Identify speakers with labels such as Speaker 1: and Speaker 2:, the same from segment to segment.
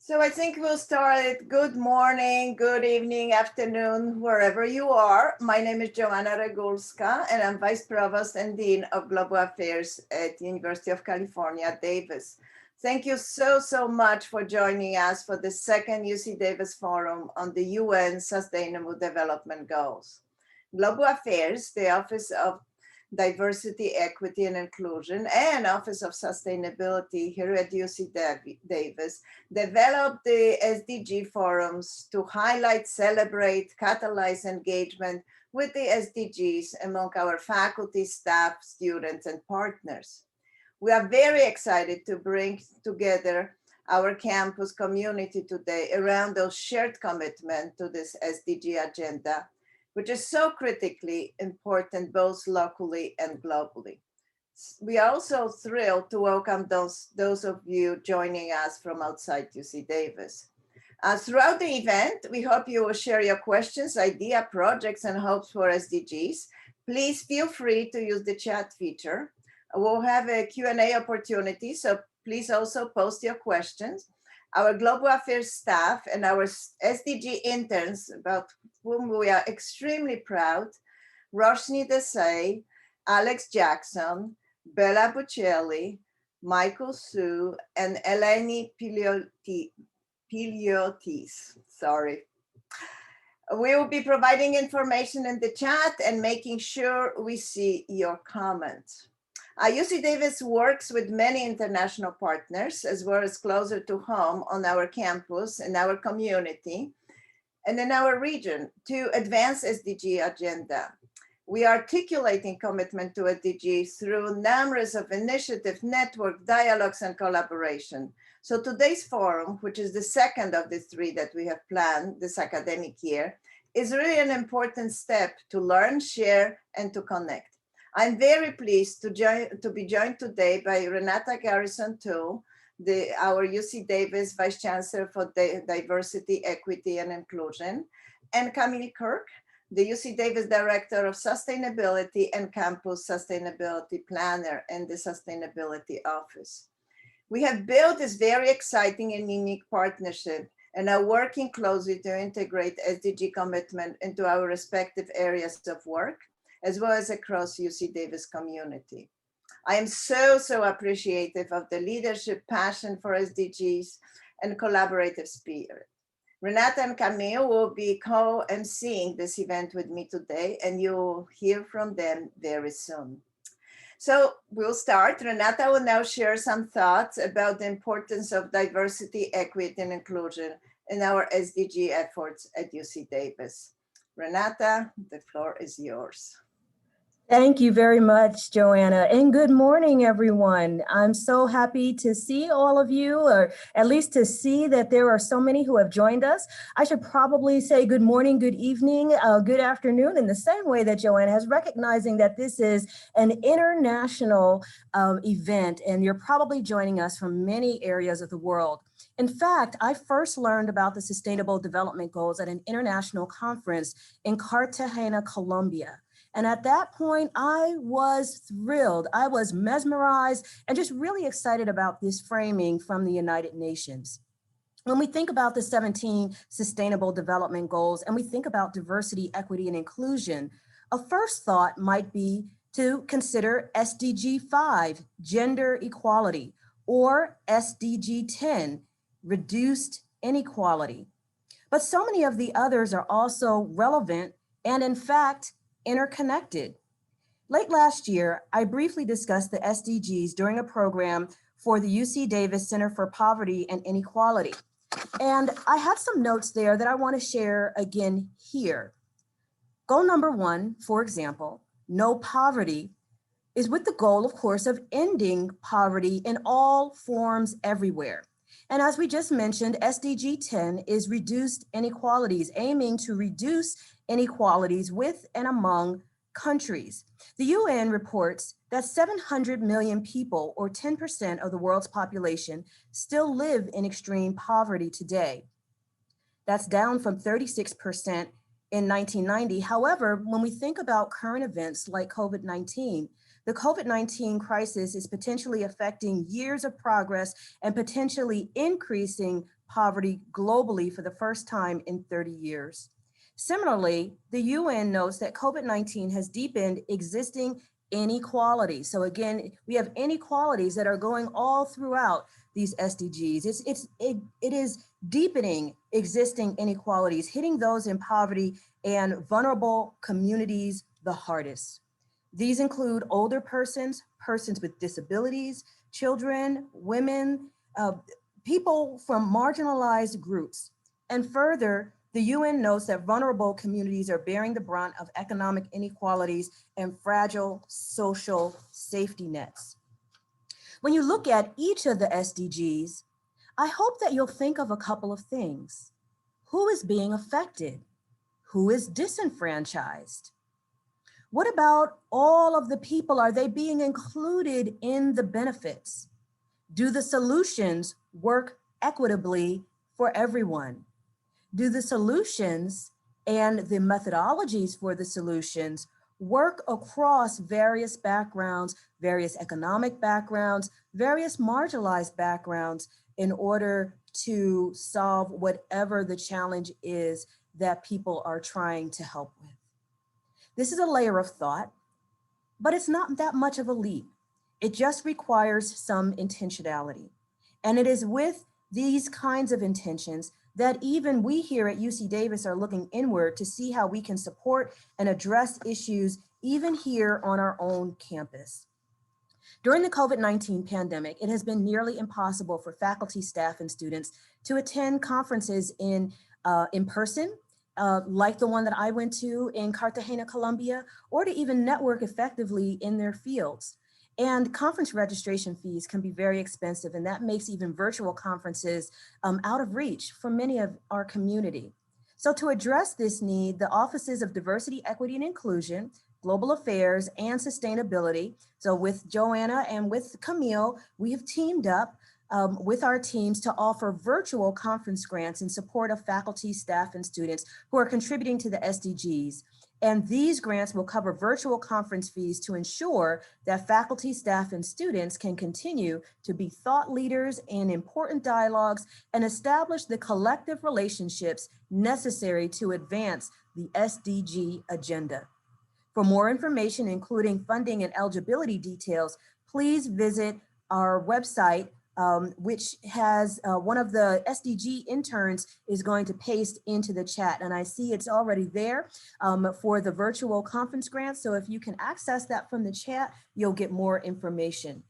Speaker 1: So I think we'll start it. Good morning, good evening, afternoon, wherever you are. My name is Joanna Regulska, and I'm Vice Provost and Dean of Global Affairs at the University of California, Davis. Thank you so much for joining us for the second UC Davis Forum on the UN Sustainable Development Goals. Global Affairs, the Office of Diversity, Equity, and Inclusion, and Office of Sustainability here at UC Davis, developed the SDG forums to highlight, celebrate, catalyze engagement with the SDGs among our faculty, staff, students, and partners. We are very excited to bring together our campus community today around those shared commitment to this SDG agenda, which is so critically important both locally and globally. We are also thrilled to welcome those of you joining us from outside UC Davis. Throughout the event, we hope you will share your questions, ideas, projects, and hopes for SDGs. Please feel free to use the chat feature. We'll have a Q&A opportunity, so please also post your questions. Our Global Affairs staff and our SDG interns, about whom we are extremely proud, Roshni Desai, Alex Jackson, Bella Buccelli, Michael Su, and Eleni Piliotis, sorry. We will be providing information in the chat and making sure we see your comments. UC Davis works with many international partners as well as closer to home on our campus and our community and in our region to advance SDG agenda. We are articulating commitment to SDGs through numerous of initiatives, network, dialogues, and collaboration. So today's forum, which is the second of the three that we have planned this academic year, is really an important step to learn, share, and to connect. I'm very pleased to be joined today by Renetta Garrison Tull, our UC Davis Vice Chancellor for Diversity, Equity, and Inclusion, and Camille Kirk, the UC Davis Director of Sustainability and Campus Sustainability Planner in the Sustainability Office. We have built this very exciting and unique partnership and are working closely to integrate SDG commitment into our respective areas of work, as well as across UC Davis community. I am so appreciative of the leadership, passion for SDGs, and collaborative spirit. Renetta and Camille will be co-emceeing this event with me today, and you'll hear from them very soon. So we'll start. Renetta will now share some thoughts about the importance of diversity, equity, and inclusion in our SDG efforts at UC Davis. Renetta, the floor is yours.
Speaker 2: Thank you very much, Joanna, and good morning, everyone. I'm so happy to see all of you, or at least to see that there are so many who have joined us. I should probably say good morning, good evening, good afternoon, in the same way that Joanna has, recognizing that this is an international event, and you're probably joining us from many areas of the world. In fact, I first learned about the Sustainable Development Goals at an international conference in Cartagena, Colombia. And at that point, I was thrilled. I was mesmerized and just really excited about this framing from the United Nations. When we think about the 17 Sustainable Development Goals and we think about diversity, equity, and inclusion, a first thought might be to consider SDG 5, gender equality, or SDG 10, reduced inequality. But so many of the others are also relevant and, in fact, interconnected. Late last year, I briefly discussed the SDGs during a program for the UC Davis Center for Poverty and Inequality. And I have some notes there that I want to share again here. Goal number 1, for example, no poverty, is with the goal, of course, of ending poverty in all forms everywhere. And as we just mentioned, SDG 10 is reduced inequalities, aiming to reduce inequalities with and among countries. The UN reports that 700 million people, or 10% of the world's population, still live in extreme poverty today. That's down from 36% in 1990. However, when we think about current events like COVID-19, the COVID-19 crisis is potentially affecting years of progress and potentially increasing poverty globally for the first time in 30 years. Similarly, the UN notes that COVID-19 has deepened existing inequalities. So again, we have inequalities that are going all throughout these SDGs. It is deepening existing inequalities, hitting those in poverty and vulnerable communities the hardest. These include older persons, persons with disabilities, children, women, people from marginalized groups. And further, the UN notes that vulnerable communities are bearing the brunt of economic inequalities and fragile social safety nets. When you look at each of the SDGs, I hope that you'll think of a couple of things. Who is being affected? Who is disenfranchised? What about all of the people? Are they being included in the benefits? Do the solutions work equitably for everyone? Do the solutions and the methodologies for the solutions work across various backgrounds, various economic backgrounds, various marginalized backgrounds in order to solve whatever the challenge is that people are trying to help with? This is a layer of thought, but it's not that much of a leap. It just requires some intentionality. And it is with these kinds of intentions that even we here at UC Davis are looking inward to see how we can support and address issues even here on our own campus. During the COVID-19 pandemic, it has been nearly impossible for faculty, staff, and students to attend conferences in person, like the one that I went to in Cartagena, Colombia, or to even network effectively in their fields. And conference registration fees can be very expensive, and that makes even virtual conferences out of reach for many of our community. So to address this need, the Offices of Diversity, Equity, and Inclusion, Global Affairs, and Sustainability, so with Joanna and with Camille, we have teamed up with our teams to offer virtual conference grants in support of faculty, staff, and students who are contributing to the SDGs. And these grants will cover virtual conference fees to ensure that faculty, staff, and students can continue to be thought leaders in important dialogues and establish the collective relationships necessary to advance the SDG agenda. For more information, including funding and eligibility details, please visit our website, which has one of the SDG interns is going to paste into the chat. And I see it's already there for the virtual conference grant. So if you can access that from the chat, you'll get more information.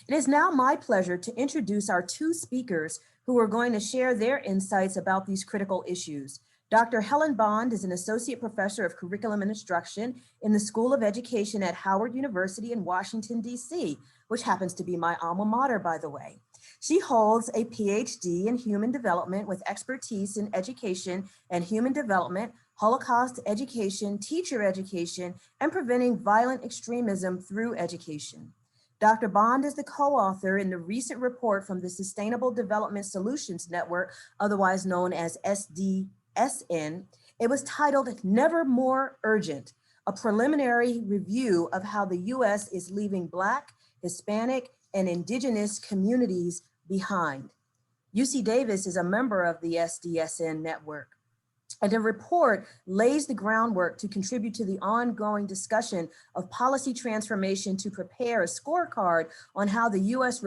Speaker 2: It is now my pleasure to introduce our two speakers who are going to share their insights about these critical issues. Dr. Helen Bond is an associate professor of curriculum and instruction in the School of Education at Howard University in Washington, D.C., which happens to be my alma mater, by the way. She holds a PhD in human development with expertise in education and human development, Holocaust education, teacher education, and preventing violent extremism through education. Dr. Bond is the co-author in the recent report from the Sustainable Development Solutions Network, otherwise known as Sdsn. It was titled Never More Urgent, a preliminary review of how the U.S. is leaving Black, Hispanic, and Indigenous communities behind. UC Davis is a member of the Sdsn network. And the report lays the groundwork to contribute to the ongoing discussion of policy transformation to prepare a scorecard on how the U.S.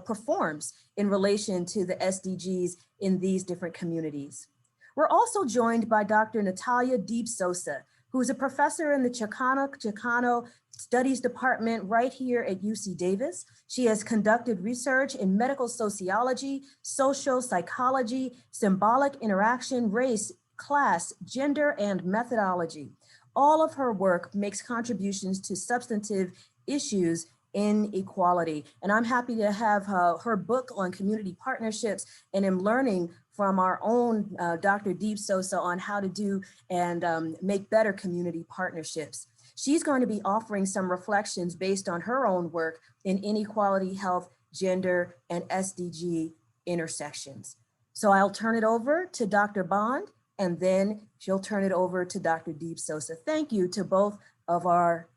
Speaker 2: performs in relation to the SDGs in these different communities. We're also joined by Dr. Natalia Deeb-Sossa, who is a professor in the Chicana Studies Department right here at UC Davis. She has conducted research in medical sociology, social psychology, symbolic interaction, race, class, gender, and methodology. All of her work makes contributions to substantive issues in equality. And I'm happy to have her book on community partnerships, and am learning from our own Dr. Deeb-Sossa on how to do and make better community partnerships. She's going to be offering some reflections based on her own work in inequality, health, gender, and SDG intersections. So I'll turn it over to Dr. Bond, and then she'll turn it over to Dr. Deeb-Sossa. Thank you to both of our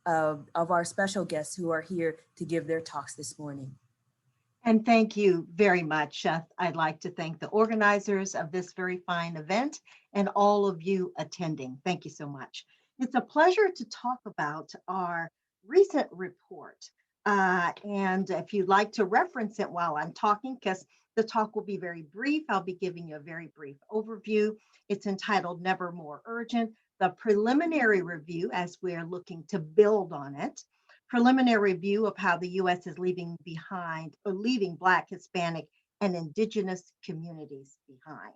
Speaker 2: special guests who are here to give their talks this morning.
Speaker 3: And thank you very much. I'd like to thank the organizers of this very fine event and all of you attending. Thank you so much. It's a pleasure to talk about our recent report. And if you'd like to reference it while I'm talking, because the talk will be very brief, I'll be giving you a very brief overview. It's entitled Never More Urgent, the preliminary review as we're looking to build on it. Preliminary review of how the U.S. is leaving behind or leaving Black, Hispanic, and Indigenous communities behind.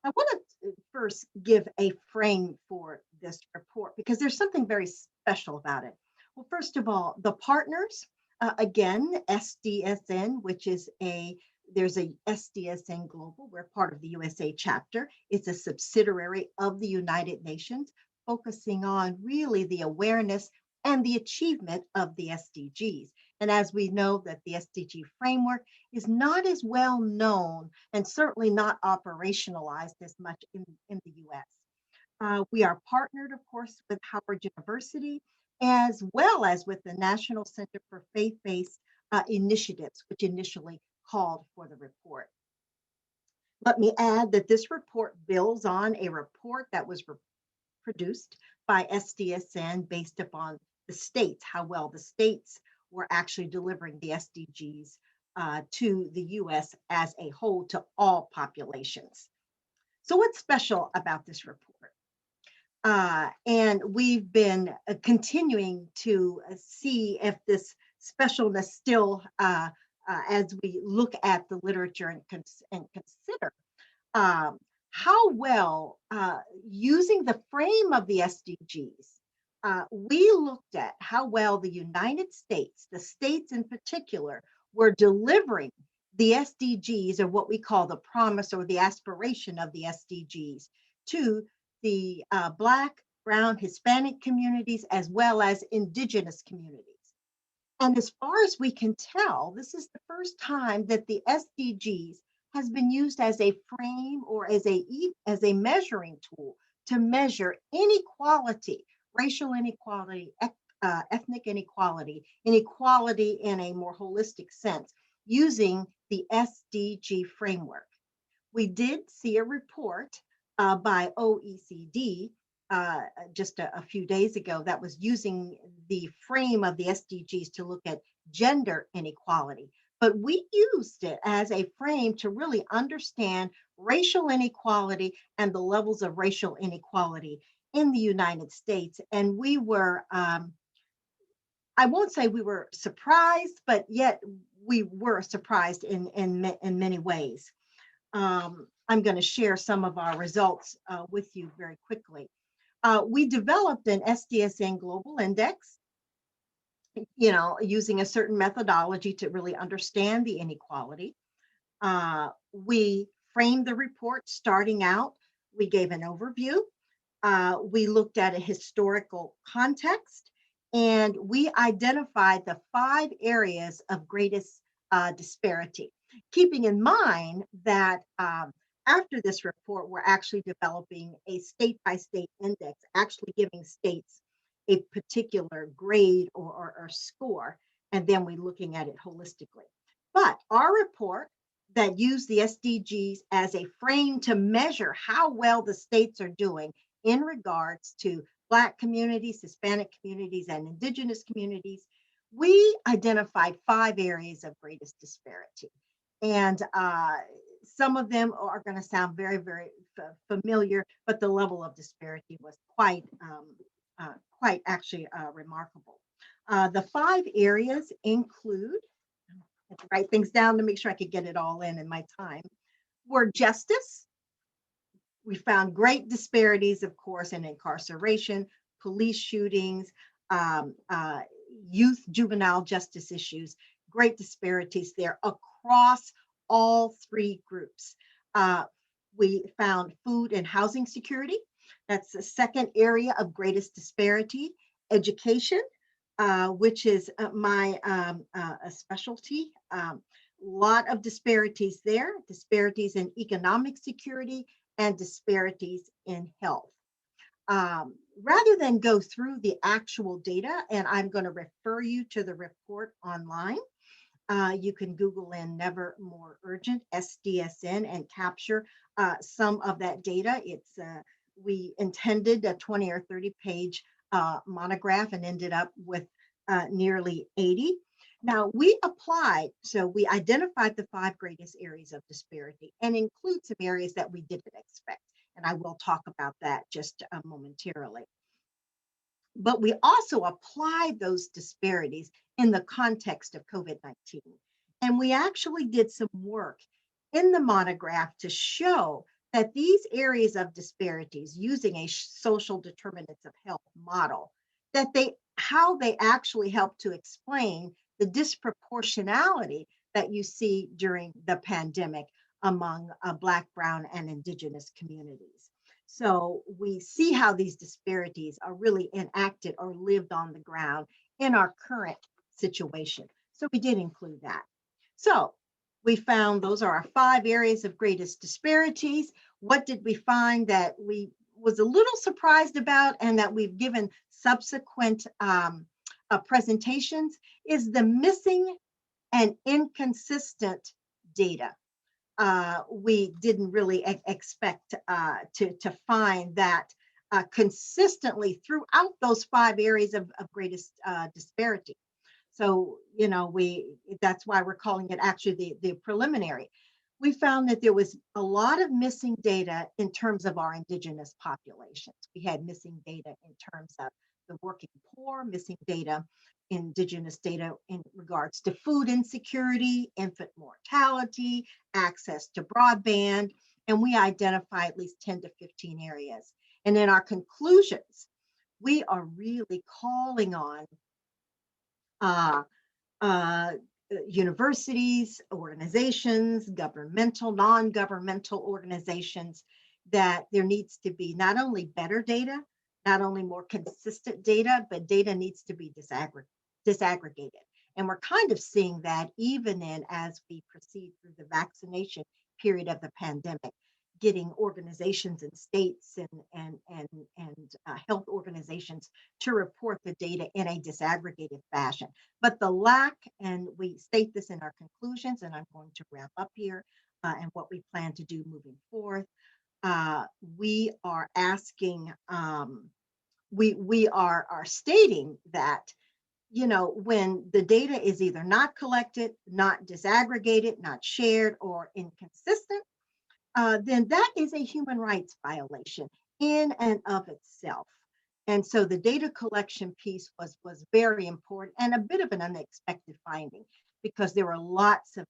Speaker 3: I want to first give a frame for this report because there's something very special about it. Well, first of all, the partners, again, SDSN, which is there's a SDSN Global. We're part of the USA chapter. It's a subsidiary of the United Nations, focusing on really the awareness and the achievement of the SDGs. And as we know that the SDG framework is not as well known and certainly not operationalized as much in the US. We are partnered, of course, with Howard University, as well as with the National Center for Faith-Based Initiatives, which initially called for the report. Let me add that this report builds on a report that was produced by SDSN based upon the states, how well the states were actually delivering the SDGs to the US as a whole, to all populations. So what's special about this report? And we've been continuing to see if this specialness still, as we look at the literature and consider how well, using the frame of the SDGs, we looked at how well the United States, the states in particular, were delivering the SDGs, or what we call the promise or the aspiration of the SDGs, to the Black, Brown, Hispanic communities, as well as Indigenous communities. And as far as we can tell, this is the first time that the SDGs has been used as a frame or as a measuring tool to measure inequality, racial inequality, ethnic inequality, inequality in a more holistic sense, using the SDG framework. We did see a report by OECD just a few days ago that was using the frame of the SDGs to look at gender inequality. But we used it as a frame to really understand racial inequality and the levels of racial inequality in the United States. And we were, I won't say we were surprised, but yet we were surprised in many ways. I'm going to share some of our results with you very quickly. We developed an SDSN Global Index, using a certain methodology to really understand the inequality. We framed the report starting out. We gave an overview. We looked at a historical context, and we identified the 5 areas of greatest disparity, keeping in mind that after this report, we're actually developing a state-by-state index, actually giving states a particular grade or score, and then we're looking at it holistically. But our report that used the SDGs as a frame to measure how well the states are doing in regards to Black communities, Hispanic communities, and Indigenous communities, we identified 5 areas of greatest disparity. And some of them are going to sound very, very familiar, but the level of disparity was quite actually remarkable. The 5 areas include, I have to write things down to make sure I could get it all in my time, were justice. We found great disparities, of course, in incarceration, police shootings, youth juvenile justice issues, great disparities there across all 3 groups. We found food and housing security. That's the second area of greatest disparity. Education, which is my specialty. Lot of disparities there, disparities in economic security and disparities in health. Rather than go through the actual data, and I'm going to refer you to the report online, You can Google in Never More Urgent, SDSN, and capture some of that data. We intended a 20 or 30 page monograph and ended up with nearly 80. Now we identified the 5 greatest areas of disparity and include some areas that we didn't expect. And I will talk about that just momentarily. But we also applied those disparities in the context of COVID-19. And we actually did some work in the monograph to show that these areas of disparities, using a social determinants of health model, how they actually help to explain the disproportionality that you see during the pandemic among Black, Brown, and Indigenous communities. So we see how these disparities are really enacted or lived on the ground in our current situation. So we did include that. So we found those are our 5 areas of greatest disparities. What did we find that we was a little surprised about and that we've given subsequent presentations is the missing and inconsistent data. We didn't really expect to find that consistently throughout those 5 areas of greatest disparity. So, that's why we're calling it actually the preliminary. We found that there was a lot of missing data in terms of our Indigenous populations. We had missing data in terms of the working poor, missing data, Indigenous data in regards to food insecurity, infant mortality, access to broadband, and we identify at least 10 to 15 areas. And in our conclusions, we are really calling on universities, organizations, governmental, non-governmental organizations, that there needs to be not only better data, not only more consistent data, but data needs to be disaggregated. And we're kind of seeing that even as we proceed through the vaccination period of the pandemic, getting organizations and states and health organizations to report the data in a disaggregated fashion. But the lack, and we state this in our conclusions, and I'm going to wrap up here, and what we plan to do moving forth. We are asking, we are stating that, when the data is either not collected, not disaggregated, not shared, or inconsistent, then that is a human rights violation in and of itself. And so the data collection piece was very important and a bit of an unexpected finding because there were lots of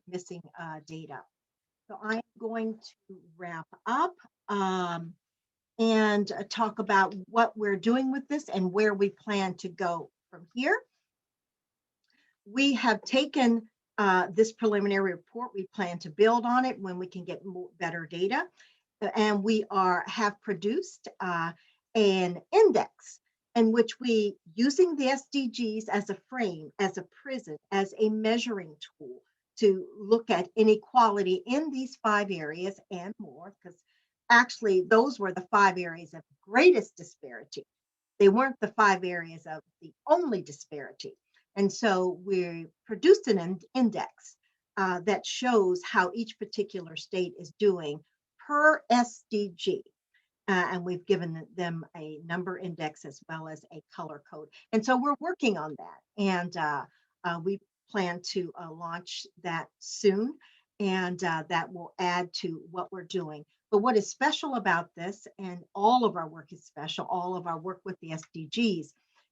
Speaker 3: missing data. So I'm going to wrap up and talk about what we're doing with this and where we plan to go from here. We have taken this preliminary report. We plan to build on it when we can get better data. And we have produced an index in which we, using the SDGs as a frame, as a prism, as a measuring tool to look at inequality in these 5 areas and more, because actually those were the 5 areas of greatest disparity. They weren't the 5 areas of the only disparity. And so we produced an index that shows how each particular state is doing per SDG. And we've given them a number index as well as a color code. And so we're working on that. And we plan to launch that soon. And that will add to what we're doing. But what is special about this, and all of our work is special, all of our work with the SDGs,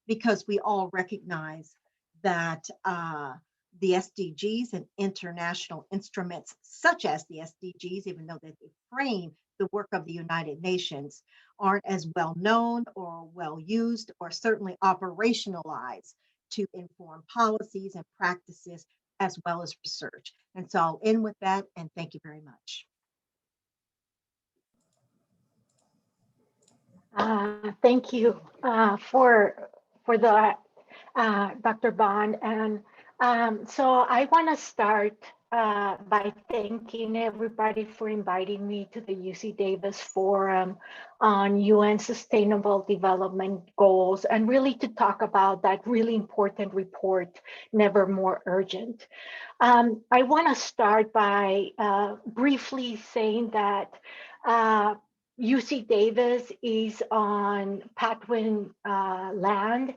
Speaker 3: because we all recognize that the SDGs and international instruments such as the SDGs, even though they frame the work of the United Nations, aren't as well known or well used or certainly operationalized to inform policies and practices as well as research. And so I'll end with that, and thank you very much.
Speaker 4: Thank you for the Dr. Bond. And so I want to start by thanking everybody for inviting me to the UC Davis Forum on UN Sustainable Development Goals, and really to talk about that really important report, Never More Urgent. I want to start by briefly saying that UC Davis is on Patwin land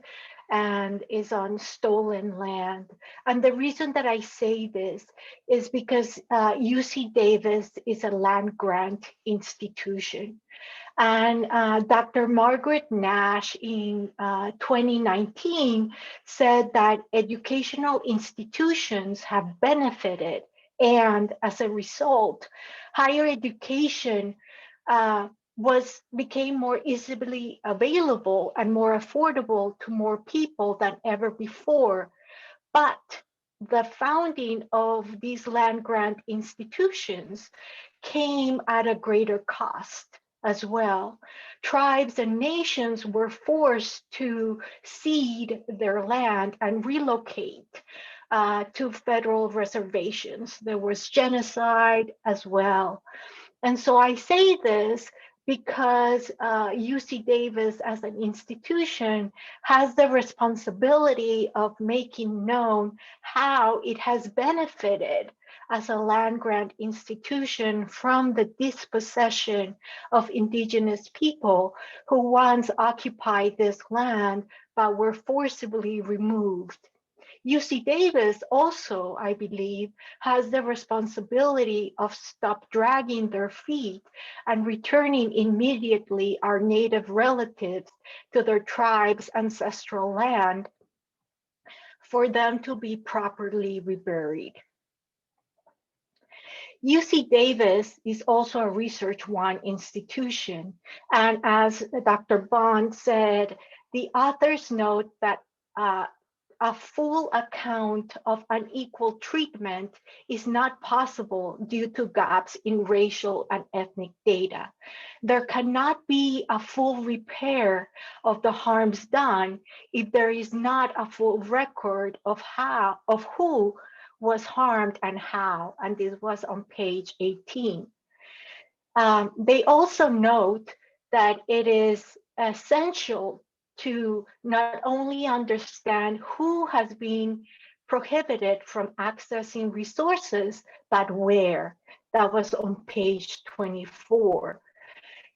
Speaker 4: and is on stolen land. And the reason that I say this is because UC Davis is a land grant institution. And Dr. Margaret Nash in 2019 said that educational institutions have benefited, and as a result, higher education became more easily available and more affordable to more people than ever before. But the founding of these land grant institutions came at a greater cost as well. Tribes and nations were forced to cede their land and relocate to federal reservations. There was genocide as well. And so I say this because UC Davis as an institution has the responsibility of making known how it has benefited as a land grant institution from the dispossession of indigenous people who once occupied this land but were forcibly removed. UC Davis also, I believe, has the responsibility of stop dragging their feet and returning immediately our Native relatives to their tribe's ancestral land for them to be properly reburied. UC Davis is also a Research One institution. And as Dr. Bond said, the authors note that a full account of unequal treatment is not possible due to gaps in racial and ethnic data. There cannot be a full repair of the harms done if there is not a full record of who was harmed and how, and this was on page 18. They also note that it is essential to not only understand who has been prohibited from accessing resources, but where. That was on page 24.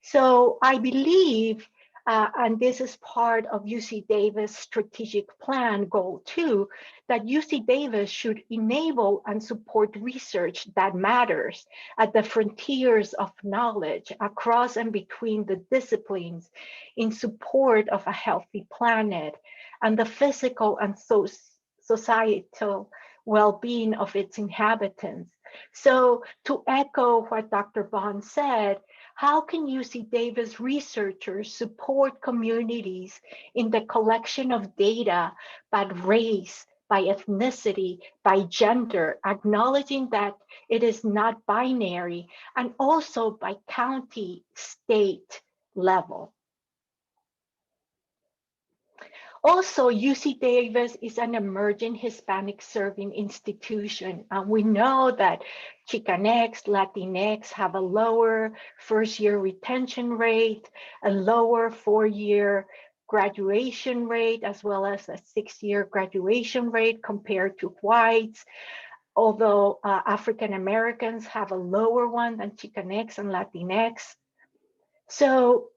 Speaker 4: So I believe, and this is part of UC Davis strategic plan goal 2, that UC Davis should enable and support research that matters at the frontiers of knowledge across and between the disciplines in support of a healthy planet and the physical and societal well-being of its inhabitants. So to echo what Dr. Bond said, how can UC Davis researchers support communities in the collection of data by race, by ethnicity, by gender, acknowledging that it is not binary, and also by county, state level? Also, UC Davis is an emerging Hispanic serving institution. And we know that Chicanx, Latinx have a lower first-year retention rate, a lower four-year graduation rate, as well as a six-year graduation rate compared to whites. Although African Americans have a lower one than Chicanx and Latinx. So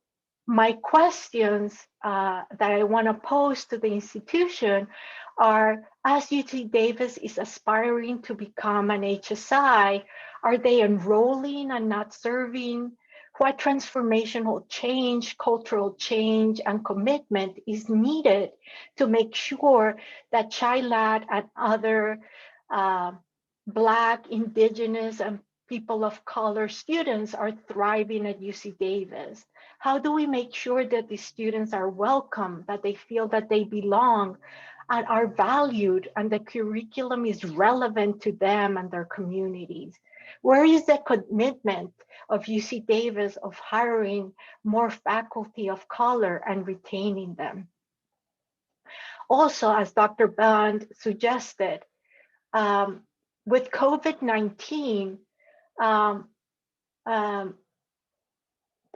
Speaker 4: my questions that I want to pose to the institution are, as UC Davis is aspiring to become an HSI, are they enrolling and not serving? What transformational change, cultural change, and commitment is needed to make sure that CHILAT and other Black, Indigenous, and people of color students are thriving at UC Davis? How do we make sure that the students are welcome, that they feel that they belong and are valued, and the curriculum is relevant to them and their communities? Where is the commitment of UC Davis of hiring more faculty of color and retaining them? Also, as Dr. Bond suggested, with COVID-19,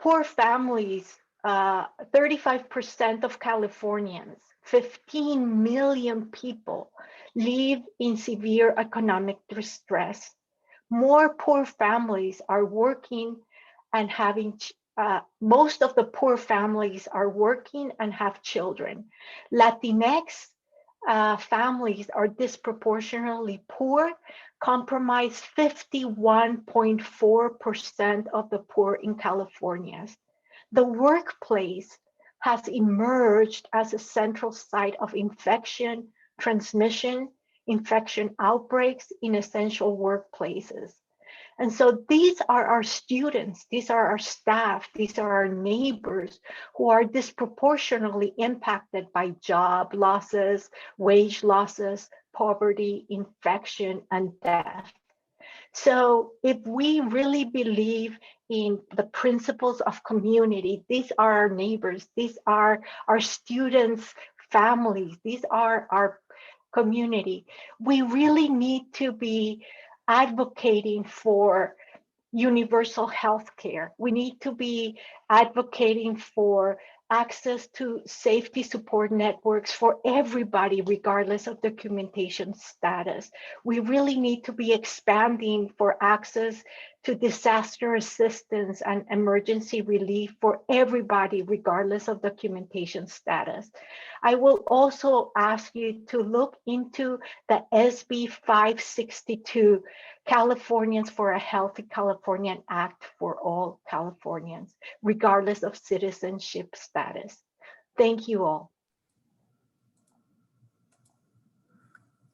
Speaker 4: poor families, 35% of Californians, 15 million people live in severe economic distress. More poor families are working and having, most of the poor families are working and have children. Latinx families are disproportionately poor, comprise 51.4% of the poor in California. The workplace has emerged as a central site of infection, transmission, infection outbreaks in essential workplaces. And so these are our students, these are our staff, these are our neighbors who are disproportionately impacted by job losses, wage losses, poverty, infection, and death. So if we really believe in the principles of community, these are our neighbors, these are our students' families, these are our community. We really need to be advocating for universal health care. We need to be advocating for access to safety support networks for everybody, regardless of documentation status. We really need to be expanding for access to disaster assistance and emergency relief for everybody, regardless of documentation status. I will also ask you to look into the SB 562, Californians for a Healthy Californian Act for all Californians, regardless of citizenship status. Thank you all.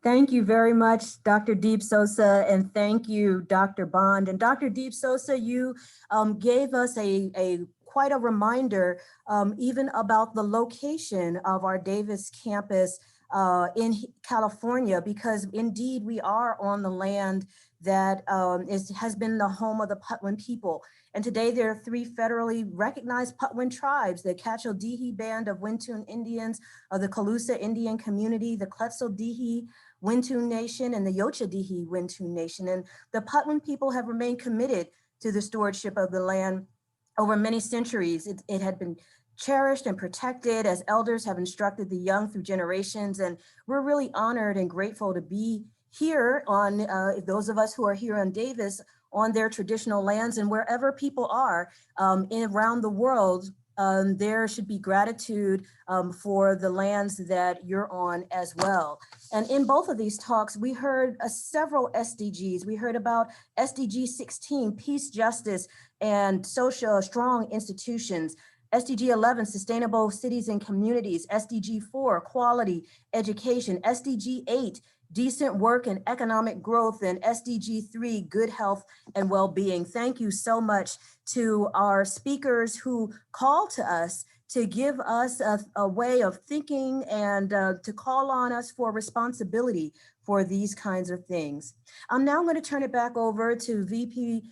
Speaker 2: Thank you very much, Dr. Deeb-Sossa, and thank you, Dr. Bond. And Dr. Deeb-Sossa, you gave us quite a reminder even about the location of our Davis campus in California, because indeed we are on the land that has been the home of the Patwin people. And today there are 3 federally recognized Patwin tribes: the Cacho-Dihi Band of Wintun Indians, of the Calusa Indian community, the Quetzal-Dihi Wintun Nation, and the Yocha-Dihi Wintun Nation. And the Patwin people have remained committed to the stewardship of the land over many centuries. It had been cherished and protected as elders have instructed the young through generations. And we're really honored and grateful to be here on, those of us who are here on Davis, on their traditional lands, and wherever people are around the world, there should be gratitude for the lands that you're on as well. And in both of these talks, we heard several SDGs. We heard about SDG 16, peace, justice, and social strong institutions. SDG 11, sustainable cities and communities. SDG 4, quality education. SDG 8, decent work and economic growth, and SDG 3, good health and well-being. Thank you so much to our speakers who called to us to give us a way of thinking and to call on us for responsibility for these kinds of things. I'm now going to turn it back over to VP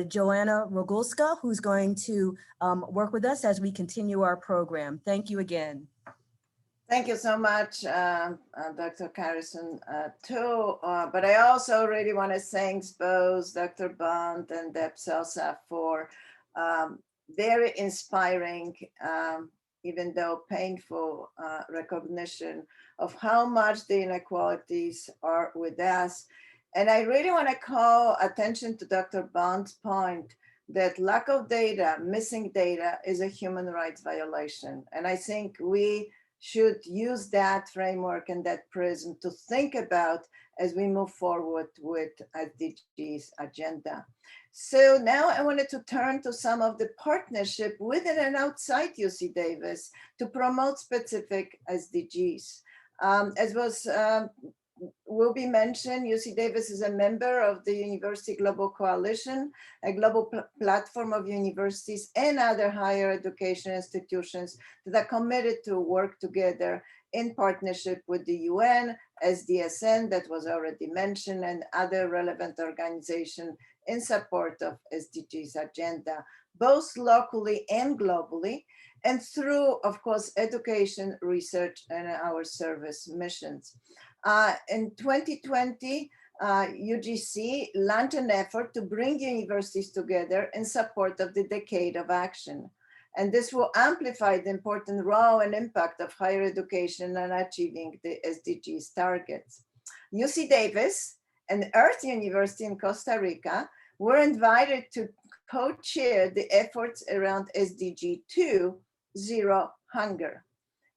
Speaker 2: Joanna Regulska, who's going to work with us as we continue our program. Thank you again.
Speaker 1: Thank you so much, Dr. Garrison, too. But I also really want to thank both Dr. Bond and Deeb-Sossa for very inspiring, even though painful, recognition of how much the inequalities are with us. And I really want to call attention to Dr. Bond's point that lack of data, missing data, is a human rights violation. And I think we should use that framework and that prism to think about as we move forward with SDGs agenda. So now I wanted to turn to some of the partnership within and outside UC Davis to promote specific SDGs. As will be mentioned, UC Davis is a member of the University Global Coalition, a global platform of universities and other higher education institutions that are committed to work together in partnership with the UN, Sdsn, that was already mentioned, and other relevant organizations in support of SDGs agenda, both locally and globally, and through, of course, education, research, and our service missions. In 2020, UGC launched an effort to bring universities together in support of the Decade of Action. And this will amplify the important role and impact of higher education and achieving the SDGs targets. UC Davis and Earth University in Costa Rica were invited to co-chair the efforts around SDG 2, Zero Hunger.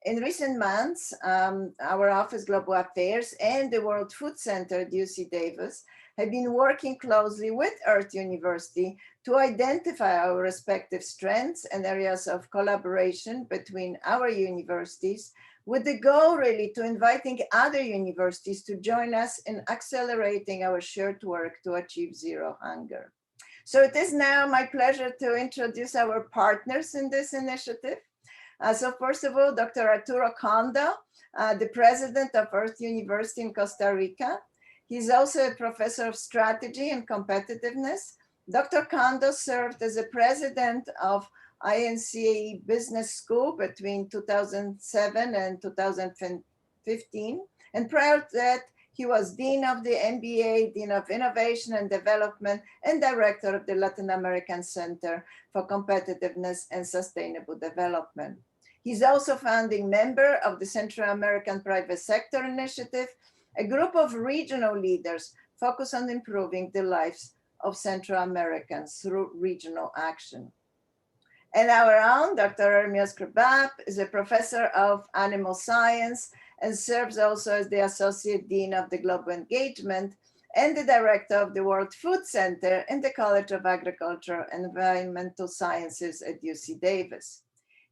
Speaker 1: In recent months, our Office Global Affairs and the World Food Center at UC Davis have been working closely with Earth University to identify our respective strengths and areas of collaboration between our universities, with the goal really to inviting other universities to join us in accelerating our shared work to achieve zero hunger. So it is now my pleasure to introduce our partners in this initiative. So first of all, Dr. Arturo Condo, the president of Earth University in Costa Rica. He's also a professor of strategy and competitiveness. Dr. Condo served as a president of INCAE Business School between 2007 and 2015. And prior to that, he was Dean of the MBA, Dean of Innovation and Development, and Director of the Latin American Center for Competitiveness and Sustainable Development. He's also founding member of the Central American Private Sector Initiative, a group of regional leaders focused on improving the lives of Central Americans through regional action. And our own Dr. Ermias Kebreab is a professor of animal science and serves also as the Associate Dean of the Global Engagement and the Director of the World Food Center in the College of Agriculture and Environmental Sciences at UC Davis.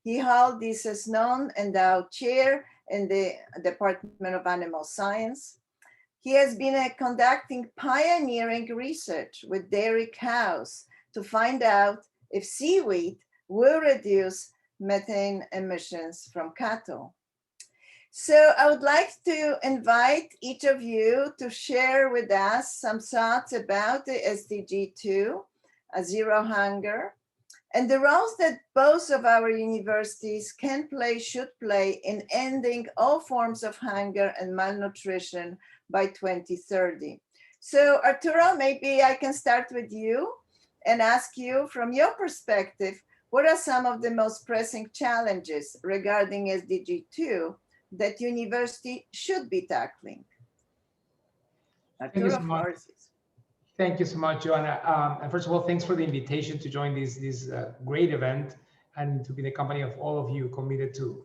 Speaker 1: He held the Sdsn Endowed Chair in the Department of Animal Science. He has been conducting pioneering research with dairy cows to find out if seaweed will reduce methane emissions from cattle. So I would like to invite each of you to share with us some thoughts about the SDG 2, Zero Hunger, and the roles that both of our universities can play, should play in ending all forms of hunger and malnutrition by 2030. So Arturo, maybe I can start with you and ask you, from your perspective, what are some of the most pressing challenges regarding SDG 2 that university should be tackling? Arturo,
Speaker 5: Thank you so much, Joanna. And first of all, thanks for the invitation to join this great event and to be the company of all of you committed to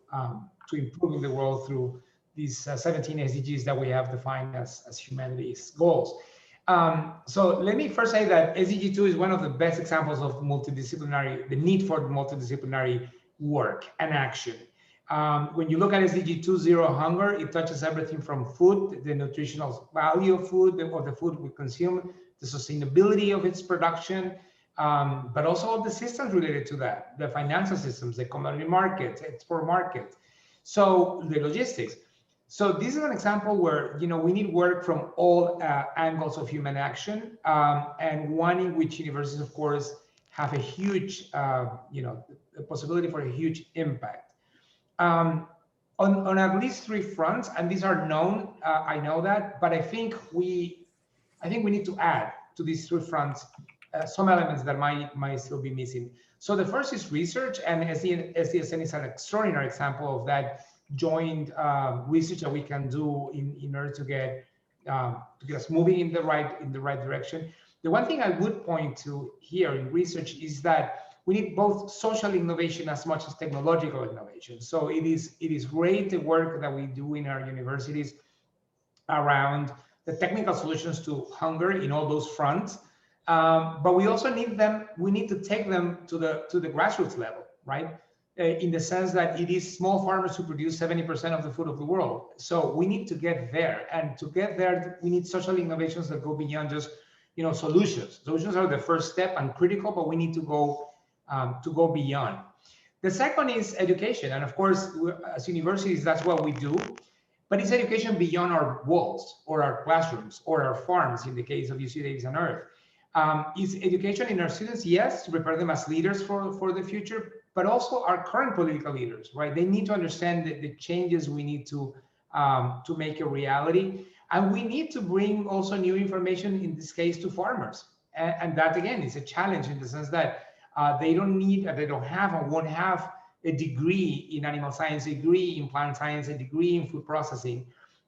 Speaker 5: improving the world through these 17 SDGs that we have defined as humanity's goals. So let me first say that SDG 2 is one of the best examples of the need for multidisciplinary work and action. When you look at SDG 2, Zero Hunger, it touches everything from food, the nutritional value of food, or the food we consume, the sustainability of its production, but also all the systems related to that, the financial systems, the commodity markets, export markets, so the logistics. So this is an example where we need work from all angles of human action, and one in which universities, of course, have a huge, a possibility for a huge impact. On at least 3 fronts, and these are known, I know that, but I think we need to add to these 3 fronts some elements that might still be missing. So the first is research, and Sdsn is an extraordinary example of that joint research that we can do in order to get us moving in the right direction. The one thing I would point to here in research is that we need both social innovation as much as technological innovation. So it is great the work that we do in our universities around the technical solutions to hunger in all those fronts, but we also need them. We need to take them to the grassroots level, right? In the sense that it is small farmers who produce 70% of the food of the world. So we need to get there, and to get there, we need social innovations that go beyond just solutions. Solutions are the first step and critical, but we need to go beyond. The second is education, and of course, as universities, that's what we do. But it's education beyond our walls or our classrooms or our farms in the case of UC Davis and Earth. It's education in our students, yes, to prepare them as leaders for the future, but also our current political leaders, right? They need to understand the changes we need to make a reality. And we need to bring also new information, in this case, to farmers. And that, again, is a challenge in the sense that they don't have or won't have a degree in animal science, a degree in plant science, a degree in food processing,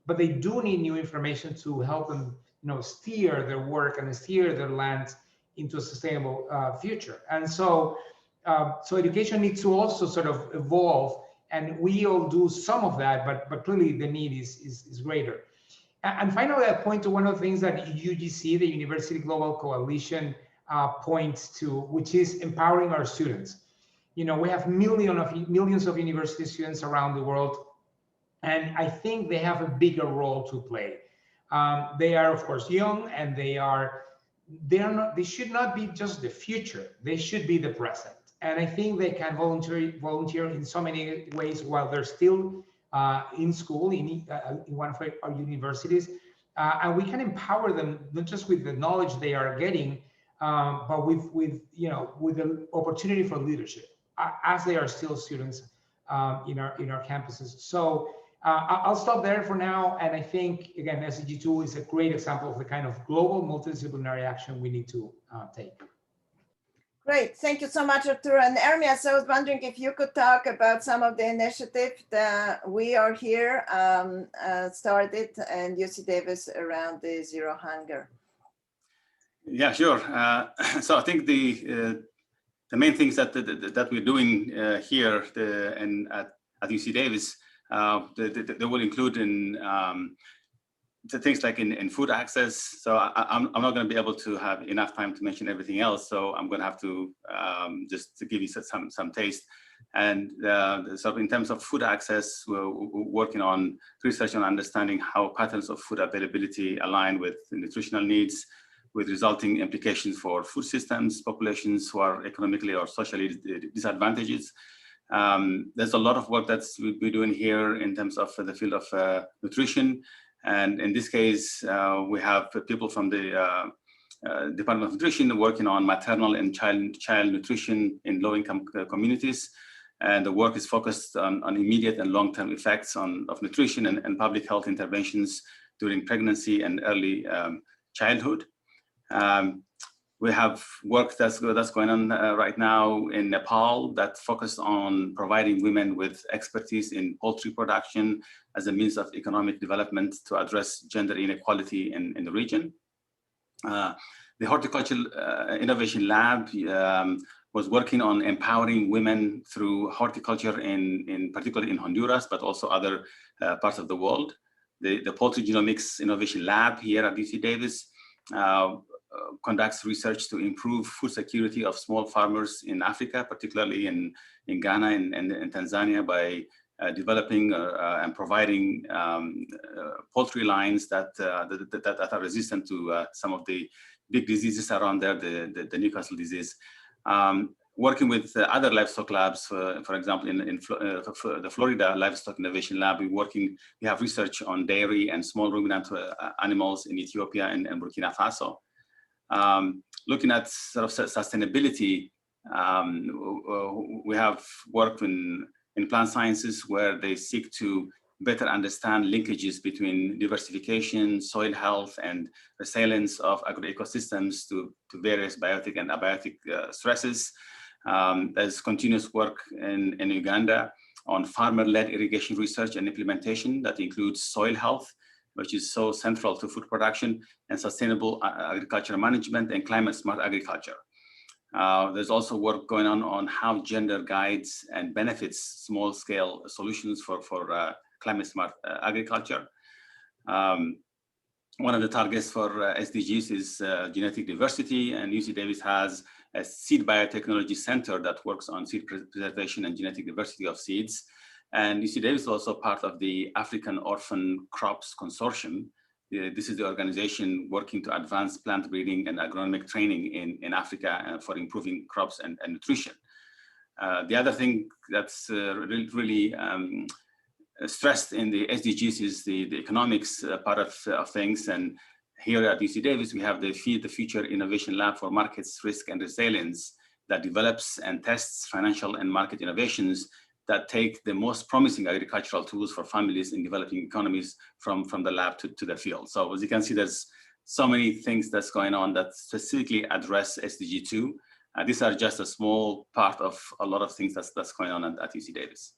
Speaker 5: but they do need new information to help them, steer their work and steer their land into a sustainable future. And so education needs to also sort of evolve, and we all do some of that, but clearly the need is greater. And finally, I point to one of the things that UGC, the University Global Coalition, points to, which is empowering our students. We have millions of university students around the world, and I think they have a bigger role to play. They are, of course, young, and they should not be just the future. They should be the present. And I think they can volunteer in so many ways while they're still in school, in one of our universities. And we can empower them, not just with the knowledge they are getting, but with the opportunity for leadership as they are still students in our campuses. So I'll stop there for now. And I think, again, SDG 2 is a great example of the kind of global multidisciplinary action we need to take.
Speaker 1: Great, thank you so much, Arturo. And Ermias, I was wondering if you could talk about some of the initiatives that we are here started and UC Davis around the Zero Hunger.
Speaker 6: Yeah, sure. So I think the main things that we're doing here and at UC Davis, they will include in the things like in food access. So I'm not going to be able to have enough time to mention everything else. So I'm going to have to just to give you some taste. And so in terms of food access, we're working on research on understanding how patterns of food availability align with nutritional needs, with resulting implications for food systems, populations who are economically or socially disadvantaged. There's a lot of work that's we're doing here in terms of the field of nutrition. And in this case, we have people from the Department of Nutrition working on maternal and child nutrition in low-income communities. And the work is focused on immediate and long-term effects of nutrition and public health interventions during pregnancy and early childhood. We have work that's going on right now in Nepal that focused on providing women with expertise in poultry production as a means of economic development to address gender inequality in the region. The Horticultural Innovation Lab was working on empowering women through horticulture in particularly in Honduras, but also other parts of the world. The Poultry Genomics Innovation Lab here at UC Davis conducts research to improve food security of small farmers in Africa, particularly in Ghana and Tanzania, by developing and providing poultry lines that are resistant to some of the big diseases around there, the Newcastle disease. Working with other livestock labs, for example, in the Florida Livestock Innovation Lab, we have research on dairy and small ruminant animals in Ethiopia and Burkina Faso. Looking at sort of sustainability, we have worked in plant sciences where they seek to better understand linkages between diversification, soil health, and resilience of agroecosystems to various biotic and abiotic stresses. There's continuous work in Uganda on farmer-led irrigation research and implementation that includes soil health, which is so central to food production, and sustainable agriculture management and climate-smart agriculture. There's also work going on how gender guides and benefits small-scale solutions for climate-smart agriculture. One of the targets for SDGs is genetic diversity, and UC Davis has a seed biotechnology center that works on seed preservation and genetic diversity of seeds. And UC Davis is also part of the African Orphan Crops Consortium. This is the organization working to advance plant breeding and agronomic training in Africa for improving crops and nutrition. The other thing that's really stressed in the SDGs is the economics part of things. And here at UC Davis, we have the Feed the Future Innovation Lab for Markets, Risk, and Resilience that develops and tests financial and market innovations that take the most promising agricultural tools for families in developing economies from the lab to the field. So as you can see, there's so many things that's going on that specifically address SDG 2. These are just a small part of a lot of things that's going on at UC Davis.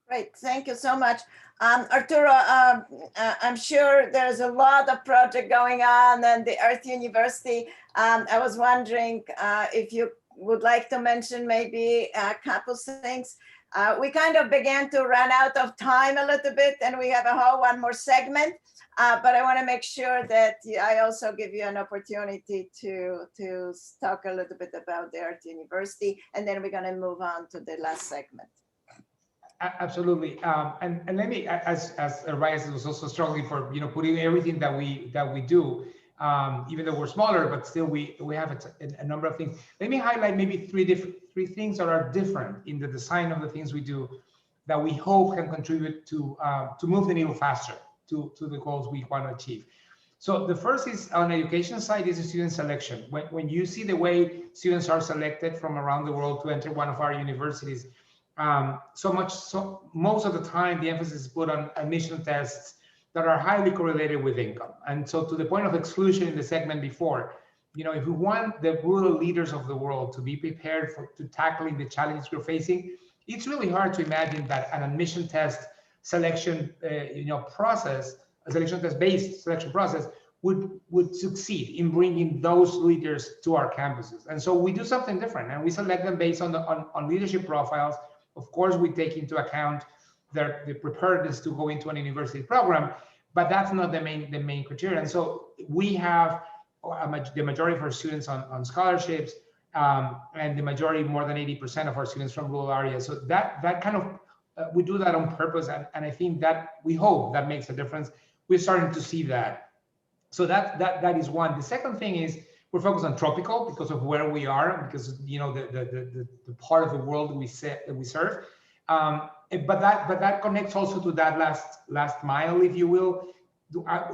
Speaker 1: Great, thank you so much. Arturo, I'm sure there's a lot of project going on and the Earth University. I was wondering if you would like to mention maybe a couple things. We kind of began to run out of time a little bit and we have one more segment, but I want to make sure that I also give you an opportunity to talk a little bit about the Earth University, and then we're going to move on to the last segment.
Speaker 5: Absolutely, and let me, as Ermias was also struggling for putting everything that we do, even though we're smaller, but still we have a number of things. Let me highlight maybe three things that are different in the design of the things we do that we hope can contribute to move the needle faster to the goals we want to achieve. So the first is on the education side is student selection. When you see the way students are selected from around the world to enter one of our universities, most of the time the emphasis is put on admission tests that are highly correlated with income. And so to the point of exclusion in the segment before, if we want the rural leaders of the world to be prepared to tackling the challenges we're facing, it's really hard to imagine that an admission test selection process, a selection test based selection process would succeed in bringing those leaders to our campuses. And so we do something different and we select them based on leadership profiles. Of course, we take into account the preparedness to go into an university program, but that's not the main criteria. And so we have the majority of our students on scholarships, and the majority, more than 80% of our students from rural areas. So that kind of, we do that on purpose, and I think that we hope that makes a difference. We're starting to see that. So that is one. The second thing is we're focused on tropical because of where we are, because the part of the world we serve. But that connects also to that last mile, if you will,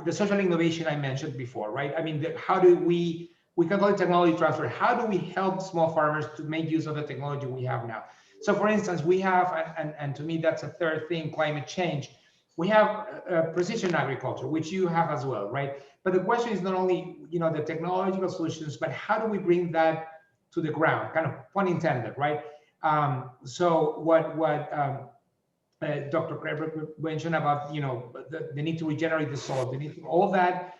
Speaker 5: the social innovation I mentioned before, right? I mean, how do we can call it technology transfer. How do we help small farmers to make use of the technology we have now? So for instance, we have, and to me, that's a third thing, climate change. We have precision agriculture, which you have as well, right? But the question is not only, the technological solutions, but how do we bring that to the ground, kind of pun intended, right? So what Dr. Kebreab mentioned about, the need to regenerate the soil, the need to, all that,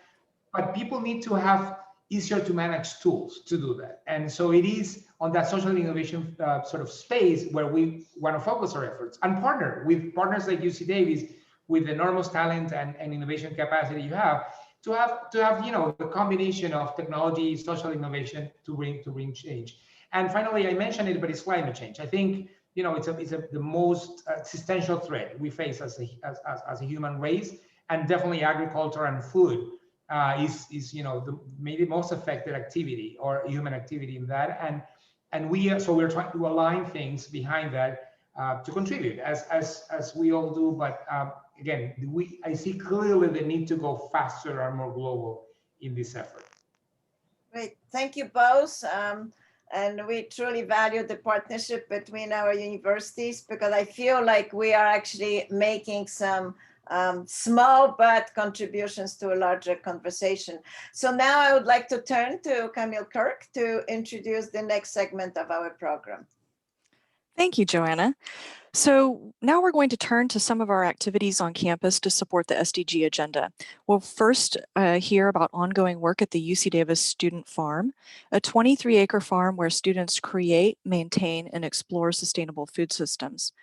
Speaker 5: but people need to have easier to manage tools to do that. And so it is on that social innovation sort of space where we want to focus our efforts and partner with partners like UC Davis with the enormous talent and innovation capacity you have to have the combination of technology, social innovation to bring change. And finally, I mentioned it, but it's climate change. I think it's the most existential threat we face as a human race, and definitely agriculture and food is maybe most affected activity or human activity in that, and we're trying to align things behind that to contribute as we all do, but again, I see clearly the need to go faster and more global in this effort.
Speaker 1: Great, thank you both. And we truly value the partnership between our universities, because I feel like we are actually making some small but contributions to a larger conversation. So now I would like to turn to Camille Kirk to introduce the next segment of our program.
Speaker 7: Thank you, Joanna. So now we're going to turn to some of our activities on campus to support the SDG agenda. We'll first hear about ongoing work at the UC Davis Student Farm, a 23-acre farm where students create, maintain, and explore sustainable food systems.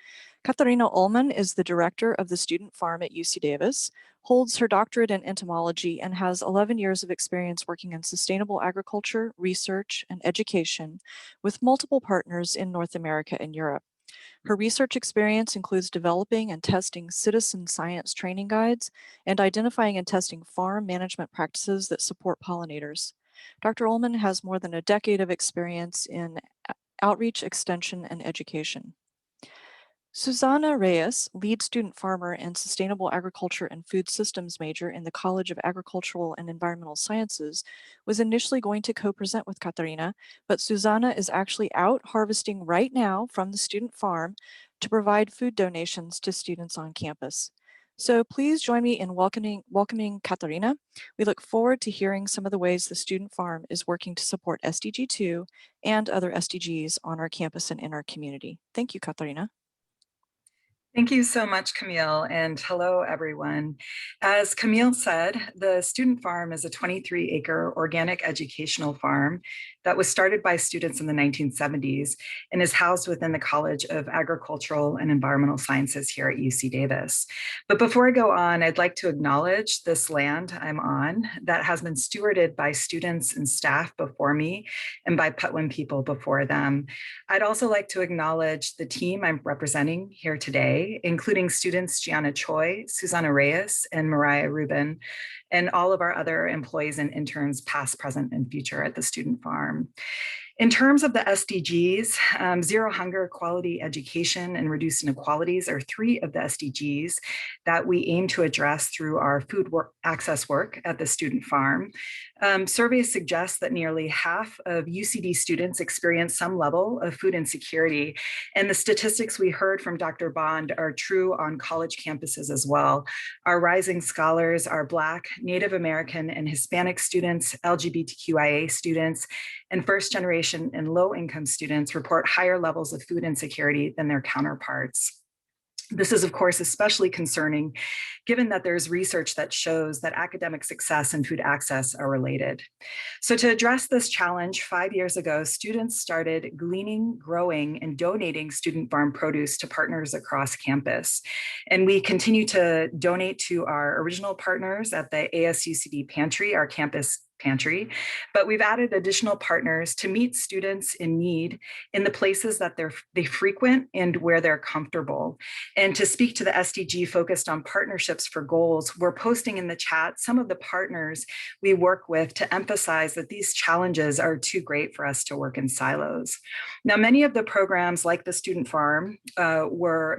Speaker 7: Katharina Ullman is the director of the Student Farm at UC Davis, holds her doctorate in entomology, and has 11 years of experience working in sustainable agriculture, research, and education with multiple partners in North America and Europe. Her research experience includes developing and testing citizen science training guides and identifying and testing farm management practices that support pollinators. Dr. Ullman has more than a decade of experience in outreach, extension, and education. Susana Reyes, lead student farmer and sustainable agriculture and food systems major in the College of Agricultural and Environmental Sciences, was initially going to co-present with Katharina, but Susana is actually out harvesting right now from the student farm to provide food donations to students on campus. So please join me in welcoming Katharina. We look forward to hearing some of the ways the student farm is working to support SDG 2 and other SDGs on our campus and in our community. Thank you, Katharina.
Speaker 8: Thank you so much, Camille, and hello, everyone. As Camille said, the Student Farm is a 23-acre organic educational farm that was started by students in the 1970s and is housed within the College of Agricultural and Environmental Sciences here at UC Davis. But before I go on, I'd like to acknowledge this land I'm on that has been stewarded by students and staff before me and by Patwin people before them. I'd also like to acknowledge the team I'm representing here today, including students Gianna Choi, Susanna Reyes, and Mariah Rubin, and all of our other employees and interns past, present, and future at the Student Farm. In terms of the SDGs, zero hunger, quality education, and reduced inequalities are 3 of the SDGs that we aim to address through our food access work at the Student Farm. Surveys suggest that nearly half of UCD students experience some level of food insecurity, and the statistics we heard from Dr. Bond are true on college campuses as well. Our rising scholars are Black, Native American, and Hispanic students, LGBTQIA students, and first generation and low-income students report higher levels of food insecurity than their counterparts. This is, of course, especially concerning given that there's research that shows that academic success and food access are related. So to address this challenge, 5 years ago, students started gleaning, growing, and donating student farm produce to partners across campus. And we continue to donate to our original partners at the ASUCD Pantry, our campus pantry, but we've added additional partners to meet students in need in the places that they frequent and where they're comfortable. And to speak to the SDG focused on partnerships for goals, we're posting in the chat some of the partners we work with to emphasize that these challenges are too great for us to work in silos. Now, many of the programs like the Student Farm were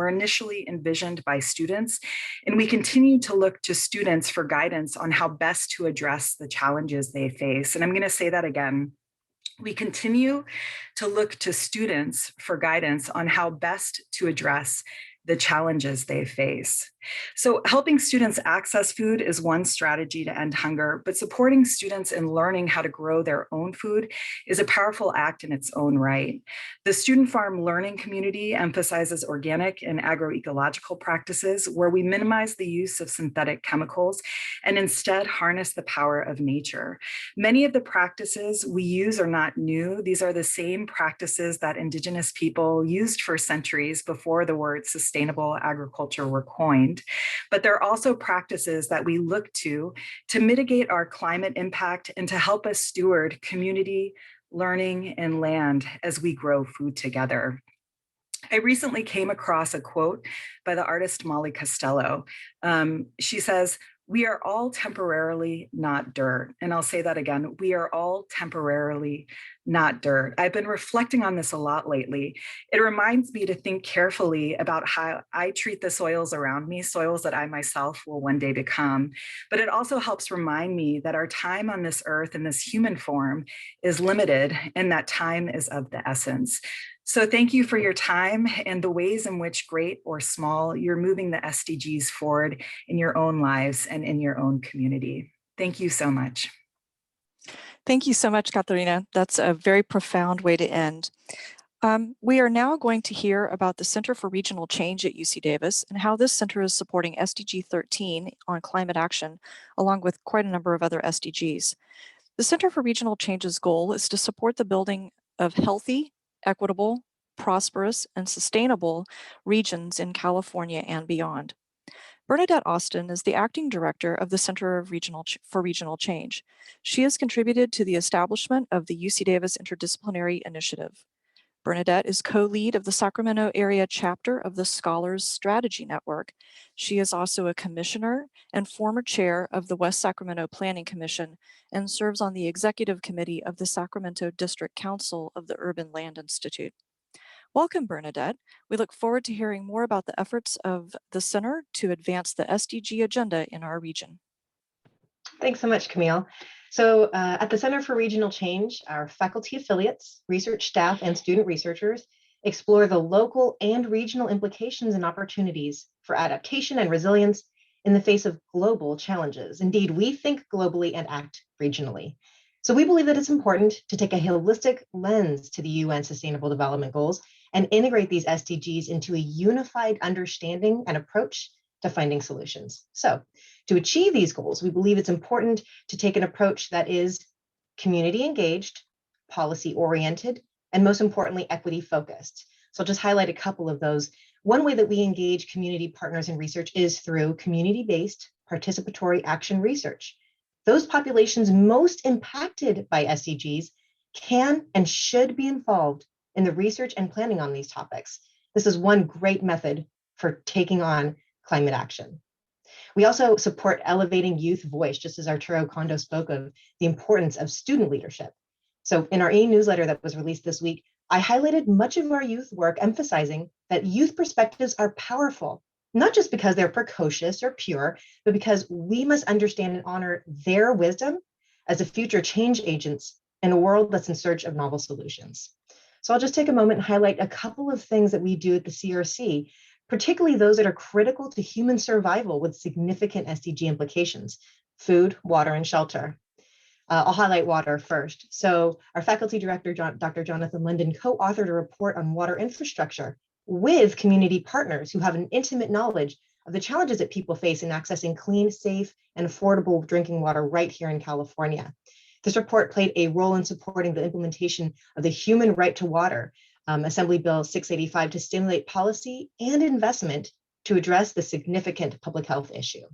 Speaker 8: initially envisioned by students, and we continue to look to students for guidance on how best to address the challenges they face. And I'm going to say that again. We continue to look to students for guidance on how best to address the challenges they face. So helping students access food is one strategy to end hunger, but supporting students in learning how to grow their own food is a powerful act in its own right. The Student Farm learning community emphasizes organic and agroecological practices where we minimize the use of synthetic chemicals and instead harness the power of nature. Many of the practices we use are not new. These are the same practices that Indigenous people used for centuries before the words sustainable agriculture were coined. But there are also practices that we look to mitigate our climate impact and to help us steward community, learning, and land as we grow food together. I recently came across a quote by the artist Molly Costello. She says, "We are all temporarily not dirt." And I'll say that again, we are all temporarily not dirt. I've been reflecting on this a lot lately. It reminds me to think carefully about how I treat the soils around me, soils that I myself will one day become. But it also helps remind me that our time on this earth in this human form is limited and that time is of the essence. So thank you for your time and the ways in which, great or small, you're moving the SDGs forward in your own lives and in your own community. Thank you so much.
Speaker 7: Thank you so much, Katharina. That's a very profound way to end. We are now going to hear about the Center for Regional Change at UC Davis and how this center is supporting SDG 13 on climate action, along with quite a number of other SDGs. The Center for Regional Change's goal is to support the building of healthy, equitable, prosperous, and sustainable regions in California and beyond. Bernadette Austin is the acting director of the Center for Regional Change. She has contributed to the establishment of the UC Davis Interdisciplinary Initiative. Bernadette is co-lead of the Sacramento area chapter of the Scholars Strategy Network. She is also a commissioner and former chair of the West Sacramento Planning Commission and serves on the executive committee of the Sacramento District Council of the Urban Land Institute. Welcome, Bernadette. We look forward to hearing more about the efforts of the center to advance the SDG agenda in our region.
Speaker 9: Thanks so much, Camille. So at the Center for Regional Change, our faculty affiliates, research staff, and student researchers explore the local and regional implications and opportunities for adaptation and resilience in the face of global challenges. Indeed, we think globally and act regionally. So we believe that it's important to take a holistic lens to the UN Sustainable Development Goals and integrate these SDGs into a unified understanding and approach to finding solutions. So to achieve these goals, we believe it's important to take an approach that is community engaged, policy oriented, and most importantly, equity focused. So I'll just highlight a couple of those. One way that we engage community partners in research is through community-based participatory action research. Those populations most impacted by SDGs can and should be involved in the research and planning on these topics. This is one great method for taking on climate action. We also support elevating youth voice, just as Arturo Condo spoke of the importance of student leadership. So in our e-newsletter that was released this week, I highlighted much of our youth work emphasizing that youth perspectives are powerful, not just because they're precocious or pure, but because we must understand and honor their wisdom as a future change agents in a world that's in search of novel solutions. So I'll just take a moment and highlight a couple of things that we do at the CRC, particularly those that are critical to human survival with significant SDG implications: food, water, and shelter. I'll highlight water first. So our faculty director, Dr. Jonathan Linden, co-authored a report on water infrastructure with community partners who have an intimate knowledge of the challenges that people face in accessing clean, safe, and affordable drinking water right here in California. This report played a role in supporting the implementation of the Human Right to Water, Assembly Bill 685, to stimulate policy and investment to address the significant public health issue.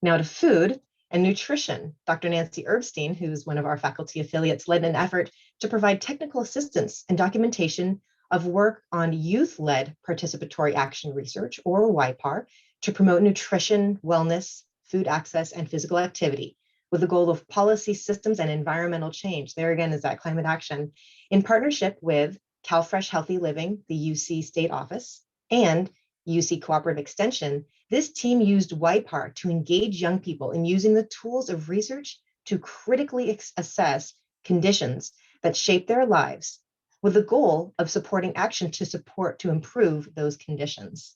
Speaker 9: Now to food and nutrition. Dr. Nancy Erbstein, who's one of our faculty affiliates, led an effort to provide technical assistance and documentation of work on youth-led participatory action research, or YPAR, to promote nutrition, wellness, food access, and physical activity, with the goal of policy systems and environmental change. There again is that climate action, in partnership with CalFresh Healthy Living, the UC State Office, and UC Cooperative Extension. This team used YPAR to engage young people in using the tools of research to critically assess conditions that shape their lives, with the goal of supporting action to improve those conditions.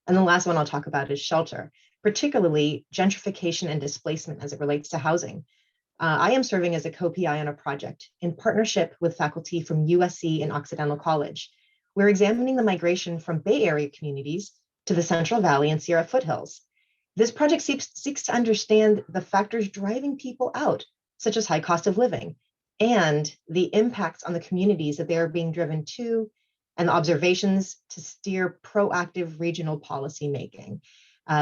Speaker 9: And the last one I'll talk about is shelter, particularly gentrification and displacement as it relates to housing. I am serving as a co-PI on a project in partnership with faculty from USC and Occidental College. We're examining the migration from Bay Area communities to the Central Valley and Sierra foothills. This project seeks to understand the factors driving people out, such as high cost of living, and the impacts on the communities that they are being driven to, and the observations to steer proactive regional policy making.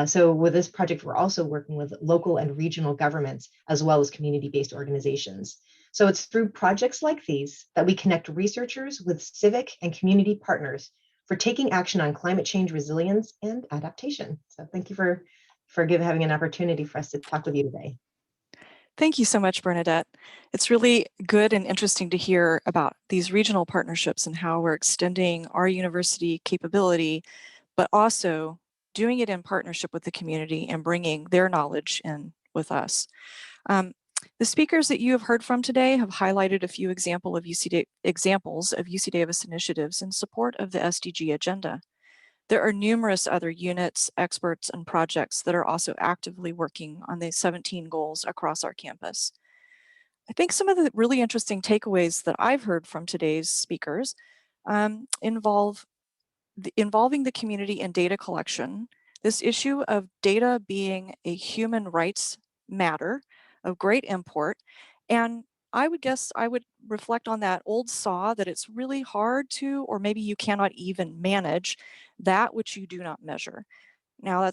Speaker 9: So with this project, we're also working with local and regional governments, as well as community-based organizations. So it's through projects like these that we connect researchers with civic and community partners for taking action on climate change resilience and adaptation. So thank you for having an opportunity for us to talk with you today.
Speaker 7: Thank you so much, Bernadette. It's really good and interesting to hear about these regional partnerships and how we're extending our university capability, but also doing it in partnership with the community and bringing their knowledge in with us. The speakers that you have heard from today have highlighted a few examples of UC Davis initiatives in support of the SDG agenda. There are numerous other units, experts, and projects that are also actively working on the 17 goals across our campus. I think some of the really interesting takeaways that I've heard from today's speakers involving the community in data collection, this issue of data being a human rights matter of great import. And I would guess I would reflect on that old saw that it's really hard to, or maybe you cannot even manage that which you do not measure. Now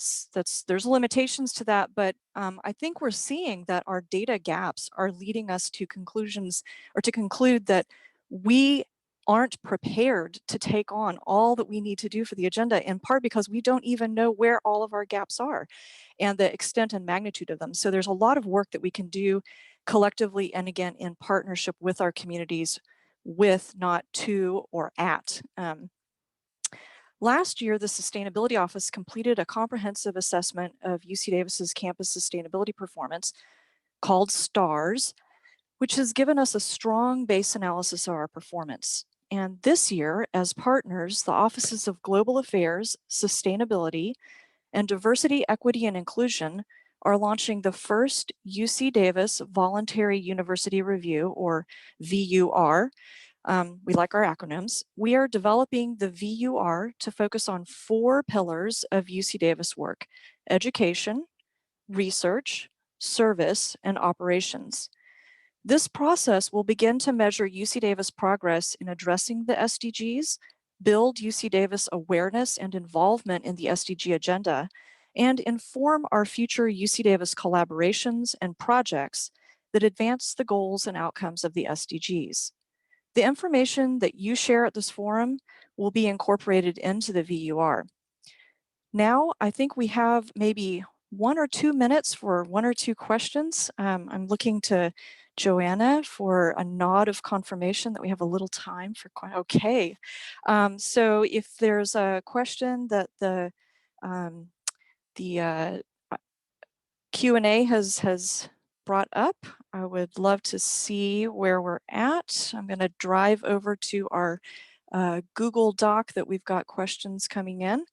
Speaker 7: there's limitations to that, but I think we're seeing that our data gaps are leading us to conclusions, or to conclude that we aren't prepared to take on all that we need to do for the agenda, in part because we don't even know where all of our gaps are and the extent and magnitude of them. So there's a lot of work that we can do collectively, and again, in partnership with our communities, with, not to, or at. Last year, the Sustainability Office completed a comprehensive assessment of UC Davis's campus sustainability performance called STARS, which has given us a strong base analysis of our performance. And this year, as partners, the Offices of Global Affairs, Sustainability, and Diversity, Equity, and Inclusion are launching the first UC Davis Voluntary University Review, or VUR. We like our acronyms. We are developing the VUR to focus on 4 pillars of UC Davis work: education, research, service, and operations. This process will begin to measure UC Davis progress in addressing the SDGs, build UC Davis awareness and involvement in the SDG agenda, and inform our future UC Davis collaborations and projects that advance the goals and outcomes of the SDGs. The information that you share at this forum will be incorporated into the VUR. Now, I think we have maybe 1 or 2 minutes for 1 or 2 questions. I'm looking to Joanna for a nod of confirmation that we have a little time for, okay. So if there's a question that the Q&A has brought up, I would love to see where we're at. I'm going to drive over to our Google Doc that we've got questions coming in.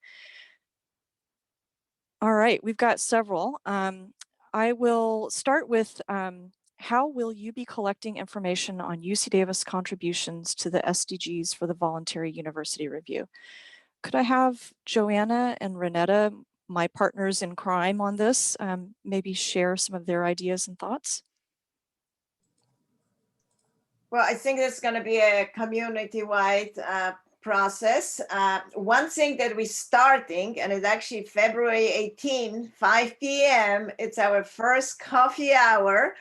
Speaker 7: All right, we've got several. I will start with how will you be collecting information on UC Davis contributions to the SDGs for the Voluntary University Review? Could I have Joanna and Renetta, my partners in crime on this, maybe share some of their ideas and thoughts?
Speaker 1: Well, I think it's going to be a community-wide process. One thing that we're starting, and it's actually February 18, 5 p.m., it's our first coffee hour.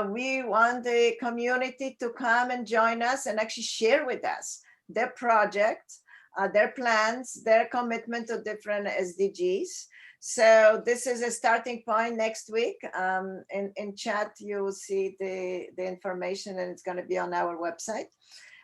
Speaker 1: We want the community to come and join us and actually share with us their projects, their plans, their commitment to different SDGs. So this is a starting point next week. In chat, you will see the information, and it's going to be on our website.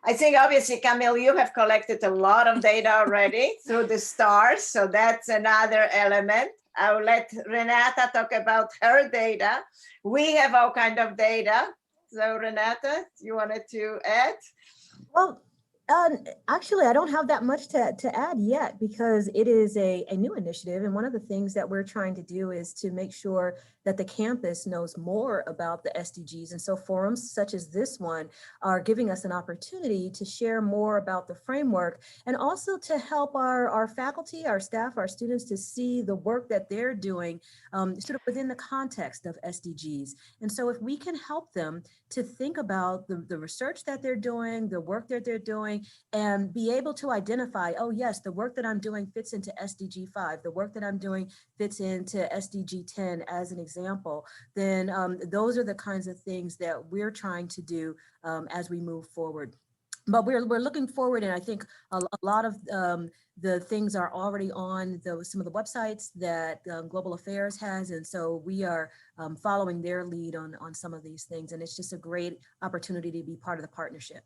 Speaker 1: I think obviously, Camille, you have collected a lot of data already through the stars. So that's another element. I'll let Renetta talk about her data. We have all kind of data. So Renetta, you wanted to add?
Speaker 2: Well, actually, I don't have that much to add yet, because it is a new initiative. And one of the things that we're trying to do is to make sure that the campus knows more about the SDGs. And so forums such as this one are giving us an opportunity to share more about the framework, and also to help our faculty, our staff, our students to see the work that they're doing sort of within the context of SDGs. And so if we can help them to think about the research that they're doing, the work that they're doing, and be able to identify, oh yes, the work that I'm doing fits into SDG 5, the work that I'm doing fits into SDG 10 as an example, then those are the kinds of things that we're trying to do as we move forward. But we're looking forward, and I think a lot of the things are already on some of the websites that Global Affairs has, and so we are following their lead on some of these things, and it's just a great opportunity to be part of the partnership.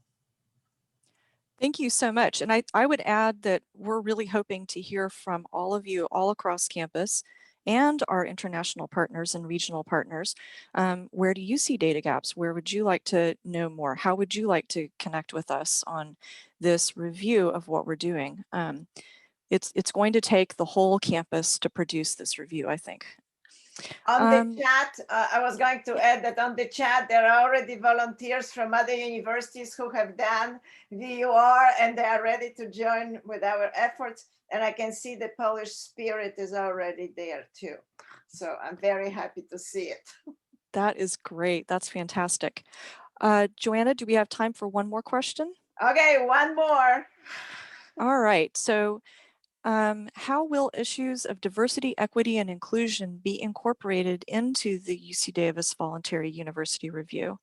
Speaker 7: Thank you so much. And I would add that we're really hoping to hear from all of you all across campus and our international partners and regional partners. Where do you see data gaps? Where would you like to know more? How would you like to connect with us on this review of what we're doing? It's going to take the whole campus to produce this review, I think.
Speaker 1: On the chat, I was going to add that on the chat, there are already volunteers from other universities who have done VUR, and they are ready to join with our efforts. And I can see the Polish spirit is already there too. So I'm very happy to see it.
Speaker 7: That is great. That's fantastic. Joanna, do we have time for one more question?
Speaker 1: Okay, one more.
Speaker 7: All right. So how will issues of diversity, equity, and inclusion be incorporated into the UC Davis Voluntary University Review?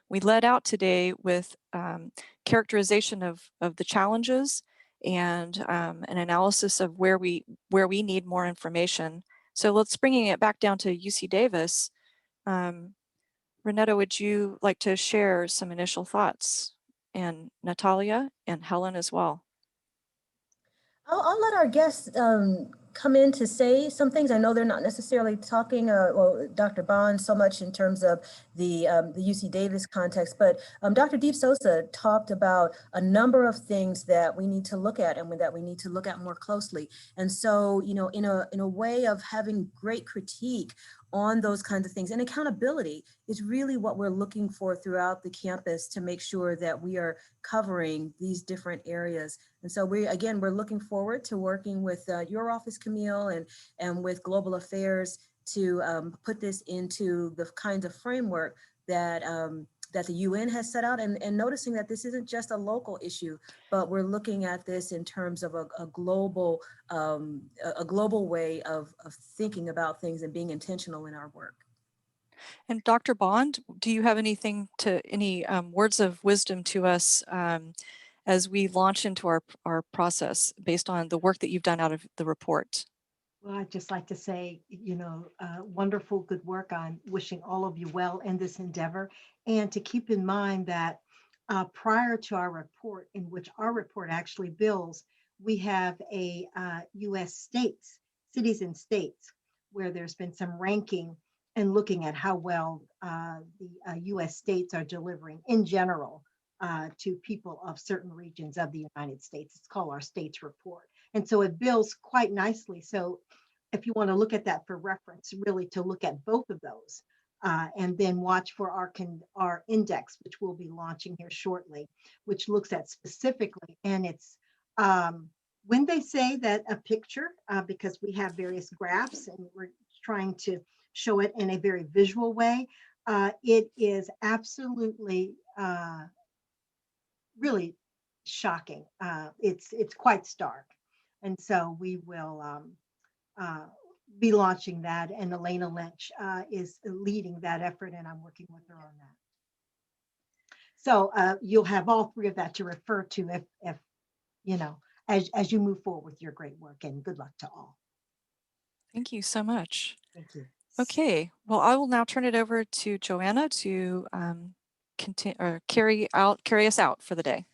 Speaker 7: We led out today with characterization of the challenges and an analysis of where we need more information. So let's bringing it back down to UC Davis. Renetta, would you like to share some initial thoughts? And Natalia and Helen as well.
Speaker 2: I'll let our guests come in to say some things. I know they're not necessarily talking, well, Dr. Bond so much in terms of the UC Davis context, but Dr. Deeb-Sossa talked about a number of things that we need to look at and that we need to look at more closely. And so, you know, in a way of having great critique on those kinds of things, and accountability is really what we're looking for throughout the campus to make sure that we are covering these different areas. And so we're looking forward to working with your office, Camille, and with Global Affairs to put this into the kinds of framework that that the UN has set out, and noticing that this isn't just a local issue, but we're looking at this in terms of a global way of thinking about things and being intentional in our work.
Speaker 7: And Dr. Bond, do you have any words of wisdom to us as we launch into our process based on the work that you've done out of the report?
Speaker 3: Well, I'd just like to say, you know, wonderful, good work. I'm wishing all of you well in this endeavor, and to keep in mind that prior to our report, in which our report actually builds, we have a U.S. cities and states, where there's been some ranking and looking at how well the U.S. states are delivering in general to people of certain regions of the United States. It's called our states report. And so it builds quite nicely. So if you want to look at that for reference, really to look at both of those and then watch for our index, which we'll be launching here shortly, which looks at specifically, and it's when they say that a picture, because we have various graphs and we're trying to show it in a very visual way, it is absolutely really shocking. It's quite stark. And so we will be launching that, and Elena Lynch is leading that effort, and I'm working with her on that. So you'll have all three of that to refer to if you know, as you move forward with your great work, and good luck to all.
Speaker 7: Thank you so much.
Speaker 3: Thank you.
Speaker 7: Okay, well, I will now turn it over to Joanna to carry us out for the day.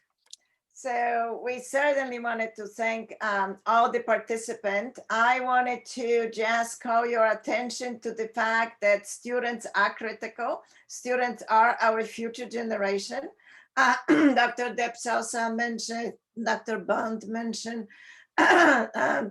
Speaker 1: So we certainly wanted to thank all the participants. I wanted to just call your attention to the fact that students are critical. Students are our future generation. Dr. Deeb-Sossa mentioned, Dr. Bond mentioned, I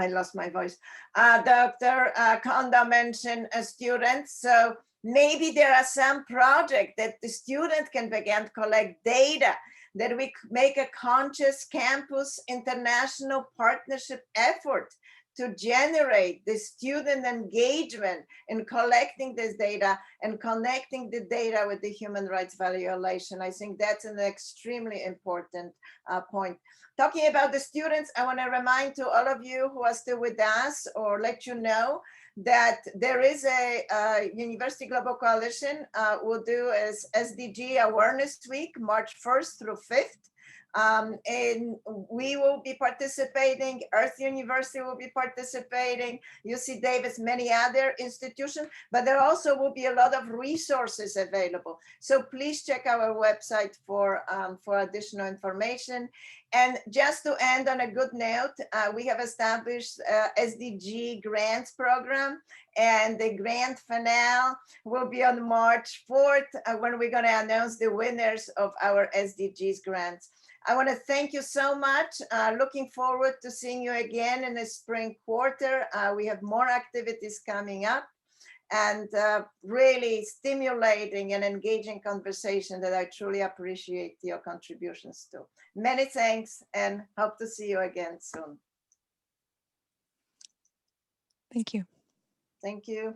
Speaker 1: lost my voice. Dr. Condo mentioned students. So maybe there are some projects that the student can begin to collect data, that we make a conscious campus international partnership effort to generate the student engagement in collecting this data and connecting the data with the human rights violation. I think that's an extremely important point. Talking about the students, I want to remind to all of you who are still with us, or let you know that there is a University Global Coalition will do as SDG Awareness Week, March 1st through 5th. And we will be participating, Earth University will be participating, UC Davis, many other institutions, but there also will be a lot of resources available. So please check our website for additional information. And just to end on a good note, we have established SDG grants program, and the grant finale will be on March 4th when we're going to announce the winners of our SDGs grants. I want to thank you so much. Looking forward to seeing you again in the spring quarter. We have more activities coming up, and really stimulating and engaging conversation that I truly appreciate your contributions to. Many thanks, and hope to see you again soon.
Speaker 7: Thank you.
Speaker 1: Thank you.